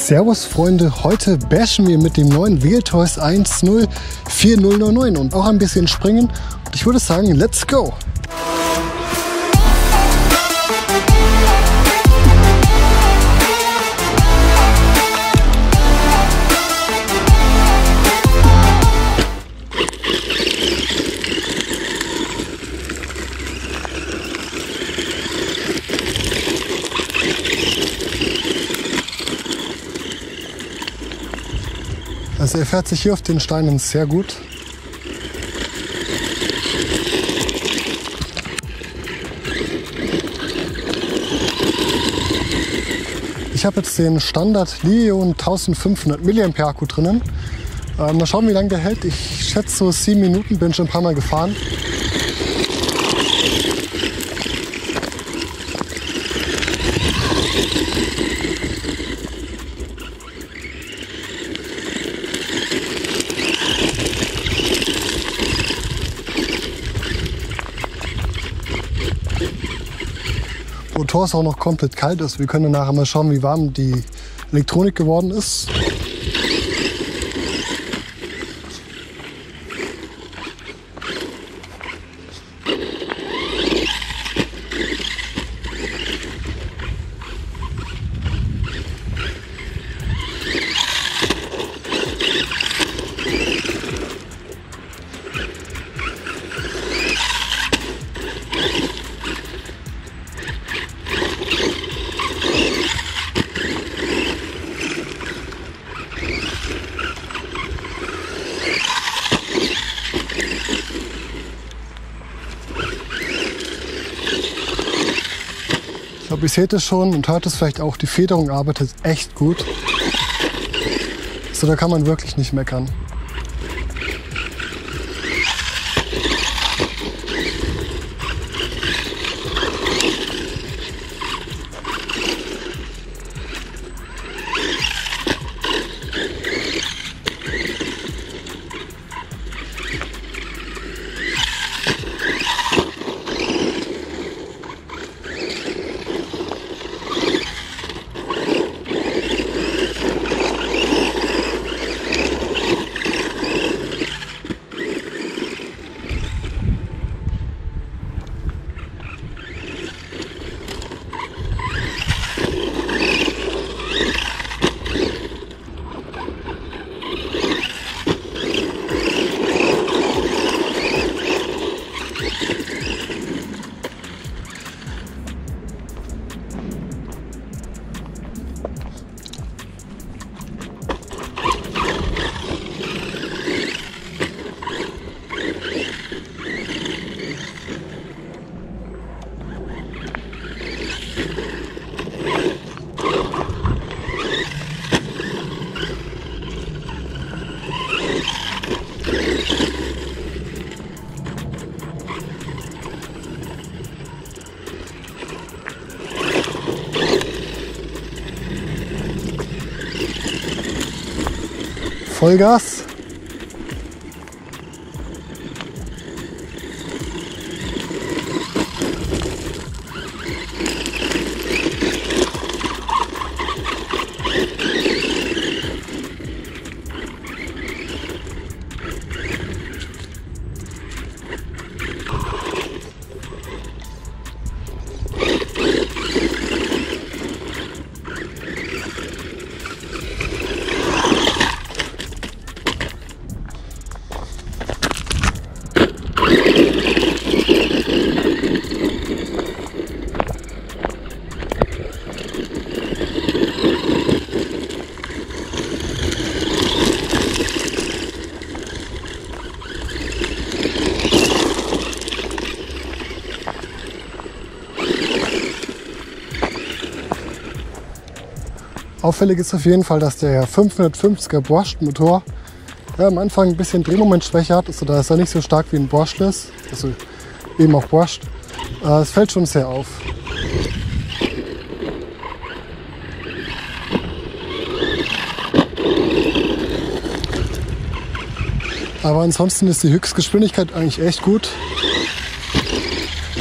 Servus Freunde, heute bashen wir mit dem neuen Wheeltoys 104099 und auch ein bisschen springen. Und ich würde sagen, let's go! Also er fährt sich hier auf den Steinen sehr gut. Ich habe jetzt den Standard Li-ion 1500 mAh Akku drinnen. Mal schauen, wie lange der hält. Ich schätze so 7 Minuten, bin schon ein paar Mal gefahren. Der Motor ist auch noch komplett kalt, also wir können nachher mal schauen, wie warm die Elektronik geworden ist. Ich glaube, ihr seht es schon und hört es vielleicht auch, die Federung arbeitet echt gut. So, da kann man wirklich nicht meckern. Vollgas. Auffällig ist auf jeden Fall, dass der 550er Borscht Motor am Anfang ein bisschen Drehmomentschwäche hat. Also da ist er nicht so stark wie ein Brushless, also eben auch Borscht. Es fällt schon sehr auf. Aber ansonsten ist die Höchstgeschwindigkeit eigentlich echt gut.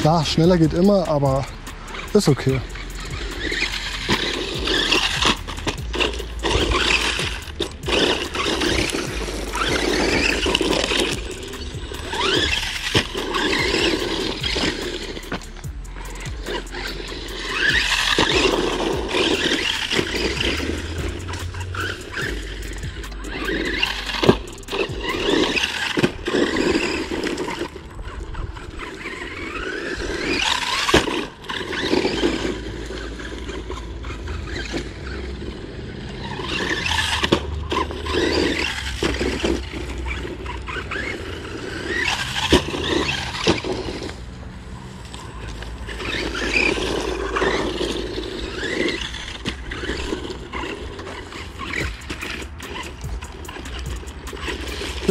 Klar, schneller geht immer, aber ist okay.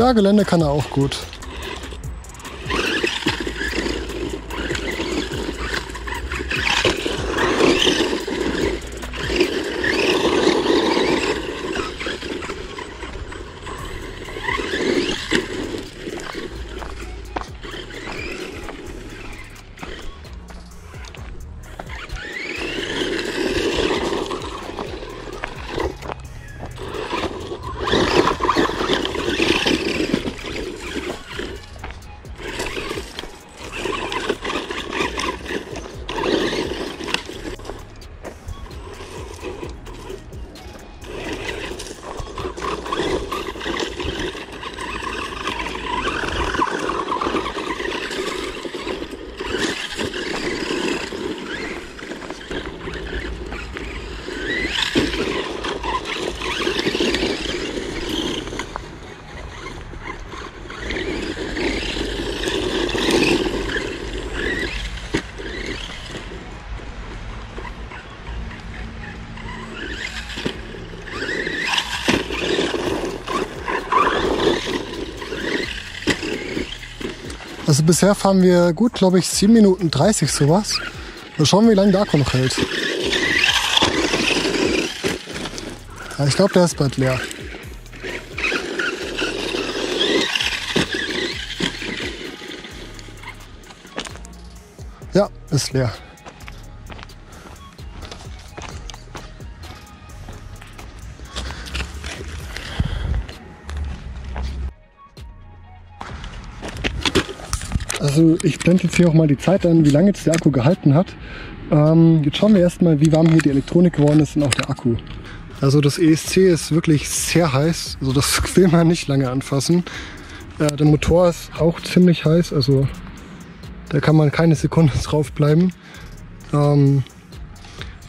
Ja, Gelände kann er auch gut. Also bisher fahren wir gut, glaube ich, 7 Minuten 30 sowas. Mal schauen, wie lange der Akku noch hält. Ja, ich glaube, der ist bald leer. Ja, ist leer. Also ich blende jetzt hier auch mal die Zeit an, wie lange jetzt der Akku gehalten hat. Jetzt schauen wir erstmal, wie warm hier die Elektronik geworden ist und auch der Akku. Also das ESC ist wirklich sehr heiß, also das will man nicht lange anfassen. Der Motor ist auch ziemlich heiß, also da kann man keine Sekunde drauf bleiben. Also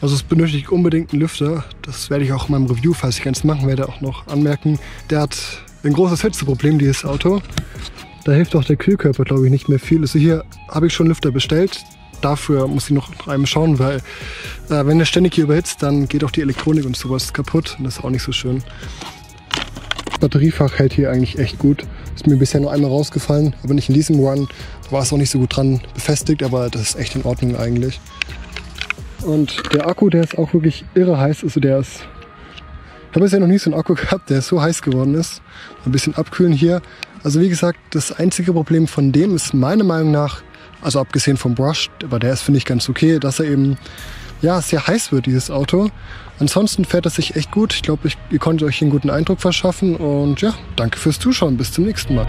es benötigt unbedingt einen Lüfter. Das werde ich auch in meinem Review, falls ich eins machen werde, auch noch anmerken. Der hat ein großes Hitzeproblem, dieses Auto. Da hilft auch der Kühlkörper, glaube ich, nicht mehr viel. Also hier habe ich schon Lüfter bestellt. Dafür muss ich noch nach einem schauen, weil wenn der ständig hier überhitzt, dann geht auch die Elektronik und sowas kaputt. Und das ist auch nicht so schön. Das Batteriefach hält hier eigentlich echt gut. Ist mir bisher nur einmal rausgefallen, aber nicht in diesem Run. Da war es auch nicht so gut dran befestigt, aber das ist echt in Ordnung eigentlich. Und der Akku, der ist auch wirklich irre heiß. Also der ist... Ich habe bisher noch nie so einen Akku gehabt, der so heiß geworden ist. Ein bisschen abkühlen hier. Also wie gesagt, das einzige Problem von dem ist meiner Meinung nach, also abgesehen vom Brush, aber der ist, finde ich, ganz okay, dass er eben ja, sehr heiß wird, dieses Auto. Ansonsten fährt es sich echt gut. Ich glaube, ihr konntet euch einen guten Eindruck verschaffen und ja, danke fürs Zuschauen. Bis zum nächsten Mal.